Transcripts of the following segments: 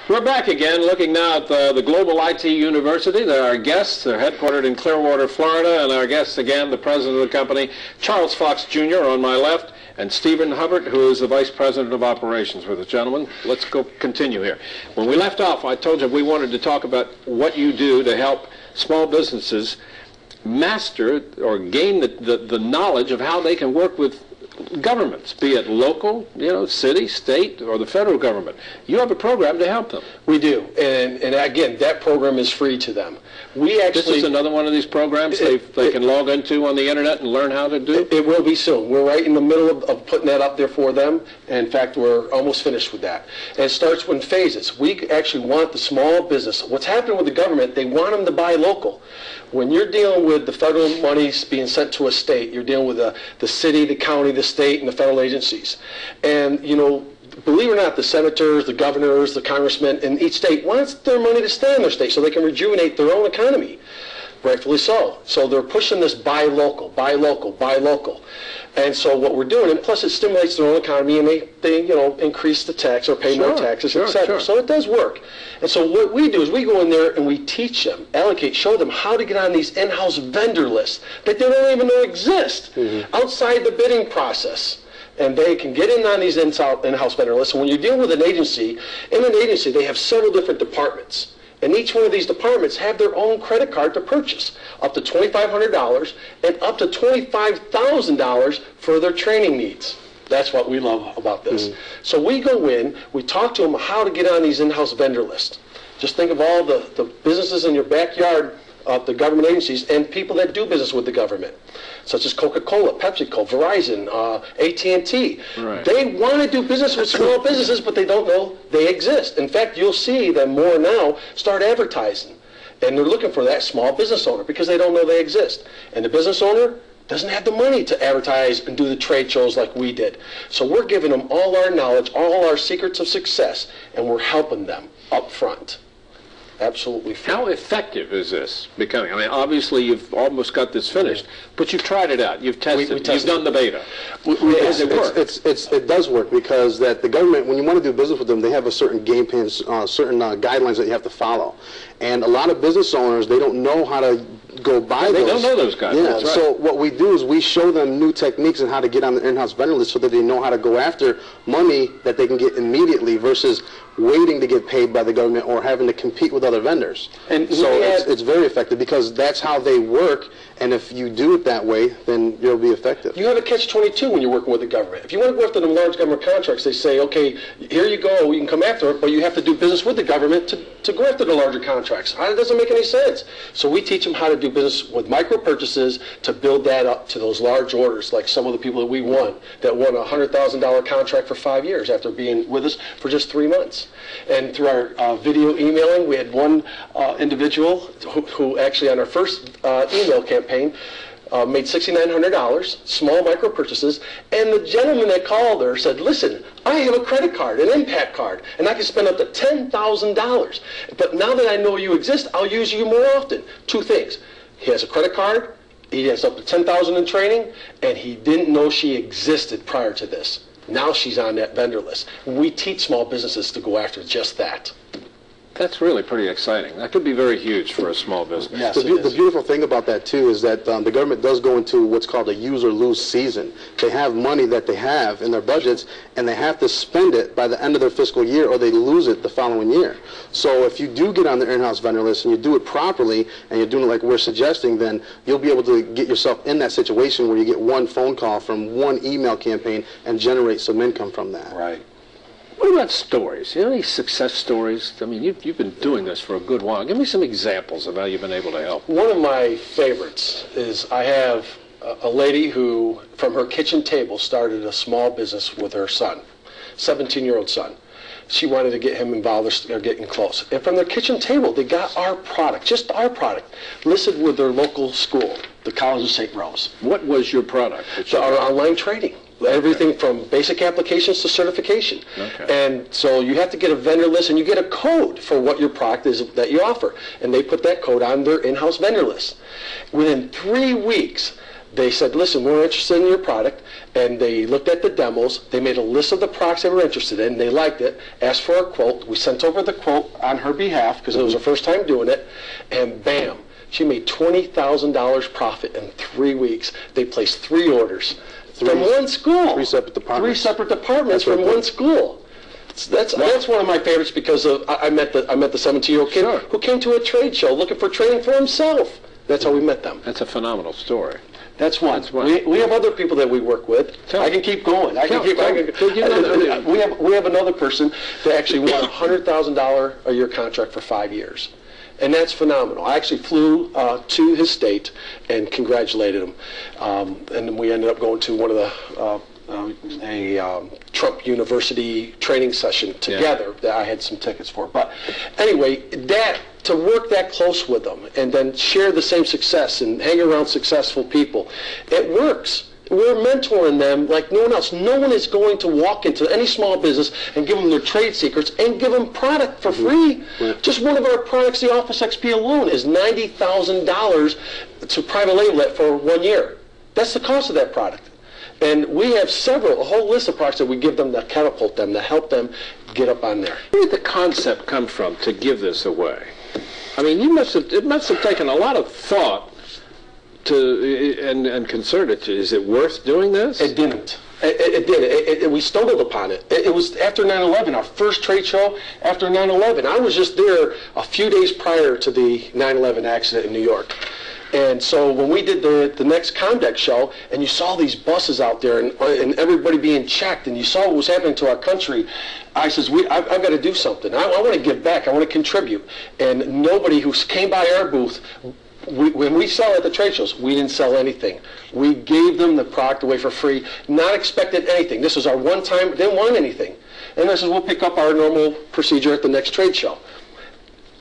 We're back again, looking now at the Global IT University. They're our guests. They're headquartered in Clearwater, Florida, and our guests again, the president of the company, Charles Fox Jr. on my left, and Stephen Hubbard, who is the vice president of operations with us. Gentlemen, let's go continue here. When we left off, I told you we wanted to talk about what you do to help small businesses master or gain the knowledge of how they can work with governments, be it local, city, state, or the federal government. You have a program to help them. We do, and again, that program is free to them. We actually, this is another one of these programs they can log into on the internet and learn how to do? It will be soon. We're right in the middle of putting that up there for them. In fact, we're almost finished with that. And it starts in phases. We actually want the small business. What's happening with the government, they want them to buy local. When you're dealing with the federal monies being sent to a state, you're dealing with the city, the county, the state, and the federal agencies. And, believe it or not, the senators, the governors, the congressmen in each state wants their money to stay in their state so they can rejuvenate their own economy. Rightfully so. So they're pushing this buy local, buy local, buy local. And so what we're doing, and plus it stimulates their own economy, and they increase the tax or pay more taxes, etc. So it does work. And so what we do is we go in there and we teach them, show them how to get on these in-house vendor lists that they don't even know exist outside the bidding process. And they can get in on these in-house vendor lists. And when you're dealing with an agency, in an agency they have several different departments. And each one of these departments have their own credit card to purchase, up to $2,500 and up to $25,000 for their training needs. That's what we love about this. So we go in, we talk to them how to get on these in-house vendor lists. Just think of all the businesses in your backyard, the government agencies, and people that do business with the government, such as Coca-Cola, PepsiCo, Verizon, AT&T. Right. They want to do business with small businesses, but they don't know they exist. In fact, you'll see them more now start advertising, and they're looking for that small business owner because they don't know they exist. And the business owner doesn't have the money to advertise and do the trade shows like we did. So we're giving them all our knowledge, all our secrets of success, and we're helping them up front. Absolutely free. How effective is this becoming? I mean, obviously you've almost got this finished, but you've tried it out. You've tested it. You've done the beta. Does it work? It does work because that the government, when you want to do business with them, they have a certain game plan, certain guidelines that you have to follow. And a lot of business owners, they don't know how to go by those. They don't know those guidelines. Yeah, right. So what we do is we show them new techniques and how to get on the in-house vendor list so that they know how to go after money that they can get immediately versus waiting to get paid by the government or having to compete with other vendors. And so it's very effective because that's how they work, and if you do it that way, then you'll be effective. You have a catch-22 when you're working with the government. If you want to go after the large government contracts, they say, okay, here you go, you can come after it, but you have to do business with the government to go after the larger contracts. It doesn't make any sense. So we teach them how to do business with micro purchases to build that up to those large orders, like some of the people that we won, that won a $100,000 contract for 5 years after being with us for just 3 months. And through our video emailing, we had one individual who actually on our first email campaign made $6,900, small micro purchases, and the gentleman that called her said, listen, I have a credit card, an impact card, and I can spend up to $10,000. But now that I know you exist, I'll use you more often. 2 things. He has a credit card, he has up to $10,000 in training, and he didn't know she existed prior to this. Now she's on that vendor list. We teach small businesses to go after just that. That's really pretty exciting. That could be very huge for a small business. Yes, the beautiful thing about that, too, is that the government does go into what's called a use or lose season. They have money that they have in their budgets, and they have to spend it by the end of their fiscal year, or they lose it the following year. So if you do get on the in-house vendor list and you do it properly, and you're doing it like we're suggesting, then you'll be able to get yourself in that situation where you get one phone call from one email campaign and generate some income from that. Right. What about stories? You know, any success stories? I mean, you've been doing this for a good while. Give me some examples of how you've been able to help. One of my favorites is I have a lady who, from her kitchen table, started a small business with her son, 17-year-old son. She wanted to get him involved. They're getting close. And from their kitchen table, they got our product, just our product, listed with their local school, the College of St. Rose. What was your product? Our online trading. Everything from basic applications to certification. Okay. And so you have to get a vendor list, and you get a code for what your product is that you offer. And they put that code on their in-house vendor list. Within 3 weeks, They said, listen, we're interested in your product, and they looked at the demos, they made a list of the products they were interested in, they liked it, asked for a quote, we sent over the quote on her behalf, because it was her first time doing it, and bam, she made $20,000 profit in 3 weeks. They placed 3 orders from one school. 3 separate departments. 3 separate departments from one school. That's one of my favorites because I met the 17-year-old kid who came to a trade show looking for training for himself. That's how we met them. That's a phenomenal story. That's one. We have other people that we work with. I can keep going. We have another person that actually won a $100,000 a year contract for 5 years. And that's phenomenal. I actually flew to his state and congratulated him. And then we ended up going to one of the Trump University training session together that I had some tickets for. But anyway, to work that close with them and then share the same success and hang around successful people, it works. We're mentoring them like no one else. No one is going to walk into any small business and give them their trade secrets and give them product for free. Just one of our products, the Office XP alone, is $90,000 to private label it for 1 year. That's the cost of that product. And we have a whole list of products that we give them to catapult them, to help them get up on there. Where did the concept come from to give this away? I mean, it must have taken a lot of thought and concerted. Is it worth doing this? It didn't. It did. We stumbled upon it. It was after 9/11, our first trade show after 9/11. I was just there a few days prior to the 9/11 accident in New York. And so when we did the next Comdex show, and you saw these buses out there and everybody being checked, and you saw what was happening to our country, I says, I've got to do something. I want to give back. I want to contribute. And nobody who came by our booth, when we sell at the trade shows, we didn't sell anything. We gave them the product away for free, not expecting anything. This was our one time, didn't want anything. And I said, we'll pick up our normal procedure at the next trade show.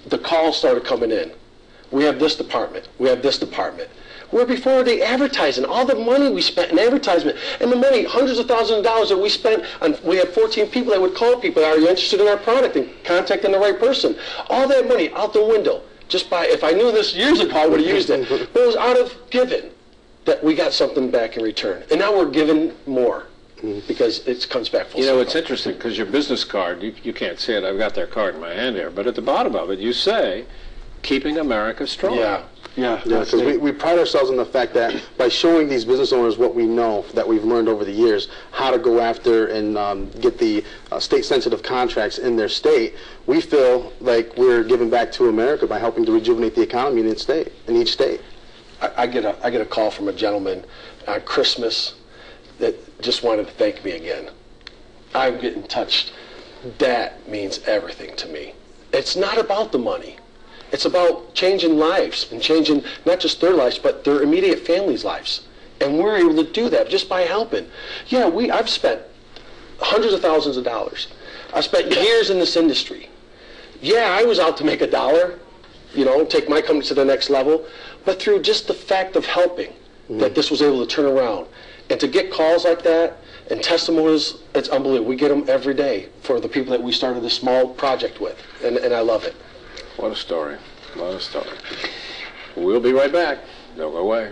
The calls started coming in. We have this department. We have this department. Where before they advertising, all the money we spent in advertisement, and the money, hundreds of thousands of dollars that we spent on, we have 14 people that would call people, are you interested in our product, and contacting the right person. All that money out the window. If I knew this years ago, I would have used it. But it was out of giving that we got something back in return. And now we're giving more because it comes back full circle. It's interesting because your business card, you can't see it. I've got their card in my hand here. But at the bottom of it, you say, keeping America strong. Yeah, because we pride ourselves on the fact that by showing these business owners what we know, that we've learned over the years, how to go after and get the state-sensitive contracts in their state, we feel like we're giving back to America by helping to rejuvenate the economy in each state. I get a call from a gentleman on Christmas that just wanted to thank me again. I'm getting touched. That means everything to me. It's not about the money. It's about changing lives and changing not just their lives, but their immediate family's lives. And we're able to do that just by helping. Yeah, I've spent hundreds of thousands of dollars. I've spent years in this industry. Yeah, I was out to make $1, take my company to the next level. But through just the fact of helping, that this was able to turn around. And to get calls like that and testimonies, it's unbelievable. We get them every day for the people that we started this small project with. And I love it. What a story. What a story. We'll be right back. Don't go away.